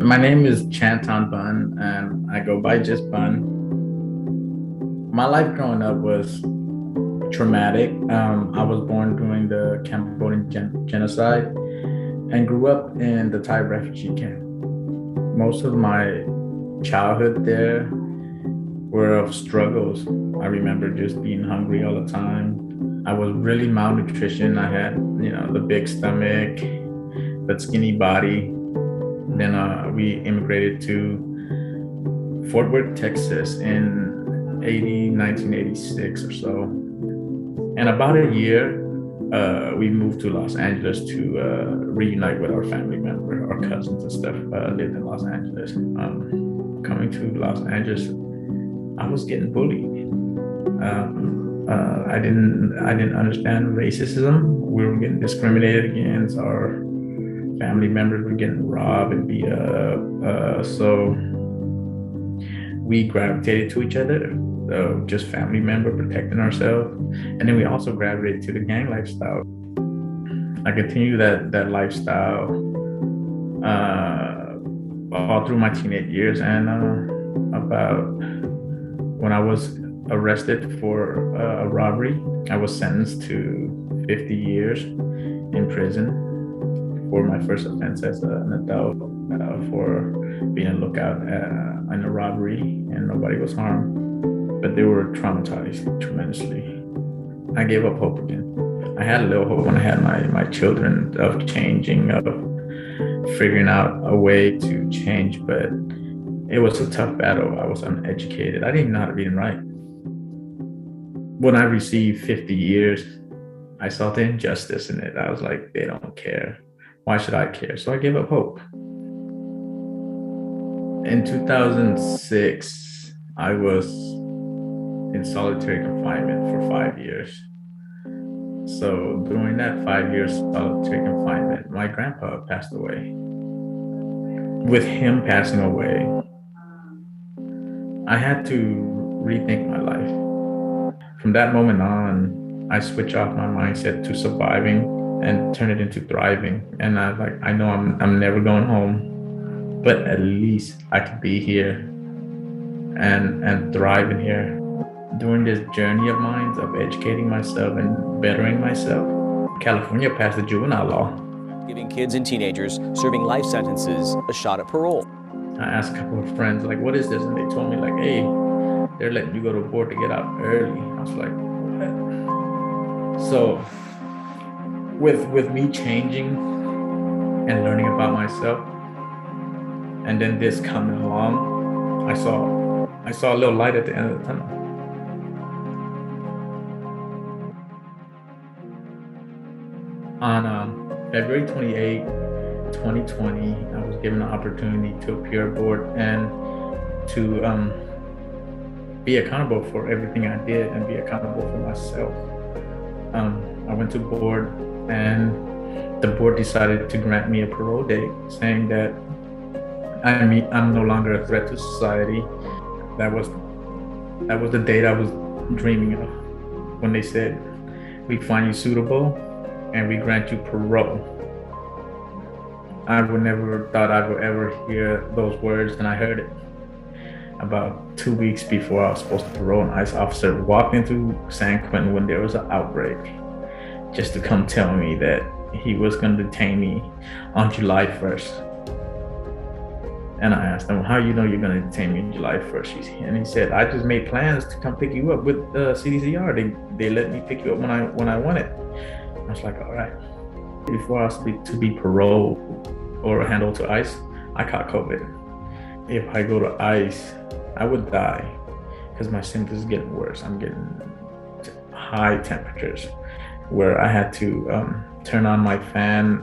My name is Chanthon Bun, and I go by just Bun. My life growing up was traumatic. I was born during the Cambodian genocide and grew up in the Thai refugee camp. Most of my childhood there were of struggles. I remember just being hungry all the time. I was really malnutrition. I had, the big stomach, but skinny body. Then we immigrated to Fort Worth, Texas in 1986 or so. And about a year, we moved to Los Angeles to reunite with our family member, our cousins and stuff lived in Los Angeles. Coming to Los Angeles, I was getting bullied. I didn't understand racism. We were getting discriminated against. Our family members were getting robbed and beat up. So we gravitated to each other, just family member protecting ourselves. And then we also gravitated to the gang lifestyle. I continued that lifestyle all through my teenage years. And about when I was arrested for a robbery, I was sentenced to 50 years in prison for my first offense as an adult, for being a lookout in a robbery, and nobody was harmed, but they were traumatized tremendously. I gave up hope again. I had a little hope when I had my children of changing, of figuring out a way to change, but it was a tough battle. I was uneducated. I didn't even know how to read and write. When I received 50 years, I saw the injustice in it. I was like, they don't care. Why should I care? So I gave up hope. In 2006, I was in solitary confinement for 5 years. So during that 5 years solitary confinement, my grandpa passed away. With him passing away, I had to rethink my life. From that moment on, I switched off my mindset to surviving and turn it into thriving. And I know I'm never going home, but at least I could be here and thrive in here. During this journey of mine of educating myself and bettering myself, California passed the juvenile law, giving kids and teenagers serving life sentences a shot at parole. I asked a couple of friends, like, what is this? And they told me, like, hey, they're letting you go to board to get out early. I was like, what? So with me changing and learning about myself, and then this coming along, I saw a little light at the end of the tunnel. On February 28, 2020, I was given an opportunity to appear aboard and to be accountable for everything I did and be accountable for myself. I went to board, and the board decided to grant me a parole date, saying that I'm no longer a threat to society. That was the date I was dreaming of when they said, we find you suitable and we grant you parole. I would never thought I would ever hear those words, and I heard it. About 2 weeks before I was supposed to parole, an ICE officer walked into San Quentin when there was an outbreak, just to come tell me that he was going to detain me on July 1st. And I asked him, how you know you're going to detain me on July 1st? And he said, I just made plans to come pick you up with CDCR. They let me pick you up when I wanted. I was like, all right. Before I was to be paroled or handled to ICE, I caught COVID. If I go to ICE, I would die because my symptoms are getting worse. I'm getting high temperatures where I had to turn on my fan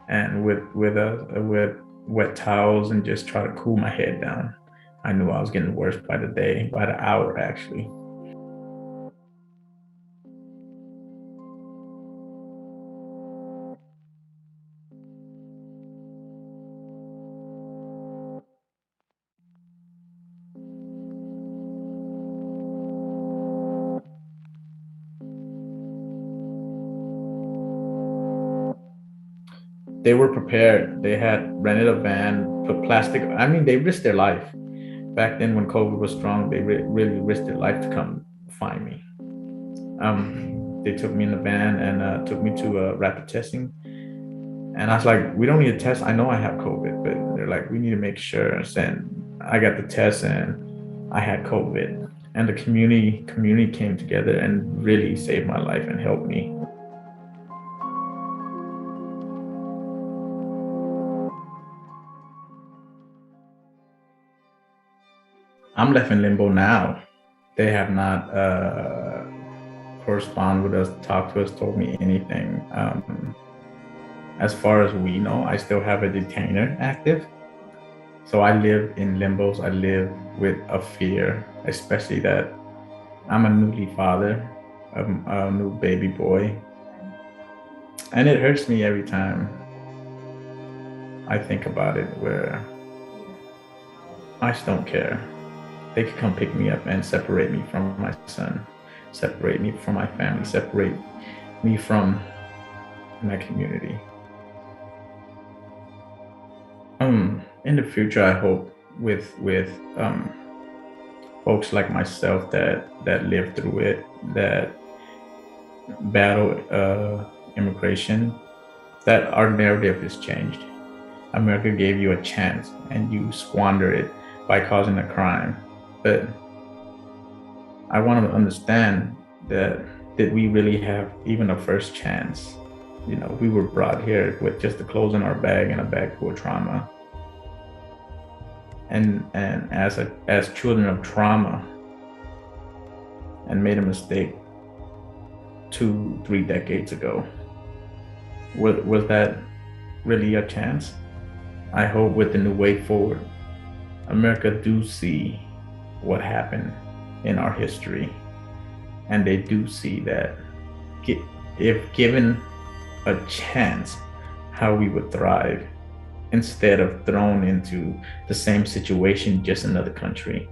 and with wet towels and just try to cool my head down. I knew I was getting worse by the day, by the hour actually. they were prepared. They had rented a van, put plastic. I mean, they risked their life. Back then when COVID was strong, they really risked their life to come find me. They took me in the van and took me to rapid testing. And I was like, we don't need a test. I know I have COVID, but they're like, we need to make sure. And I got the test and I had COVID. And the community came together and really saved my life and helped me. I'm left in limbo now. They have not corresponded with us, talked to us, told me anything. As far as we know, I still have a detainer active. So I live in limbos. I live with a fear, especially that I'm a newly father, a new baby boy. And it hurts me every time I think about it, where I just don't care. They could come pick me up and separate me from my son, separate me from my family, separate me from my community. In the future, I hope with folks like myself that live through it, that battle immigration, that our narrative is changed. America gave you a chance and you squander it by causing a crime. But I want to understand that did we really have even a first chance? You know, we were brought here with just the clothes in our bag and a bag full of trauma. And as children of trauma, and made a mistake 2-3 decades ago, was that really a chance? I hope with the new way forward, America do see what happened in our history, and they do see that if given a chance, how we would thrive instead of thrown into the same situation, just another country.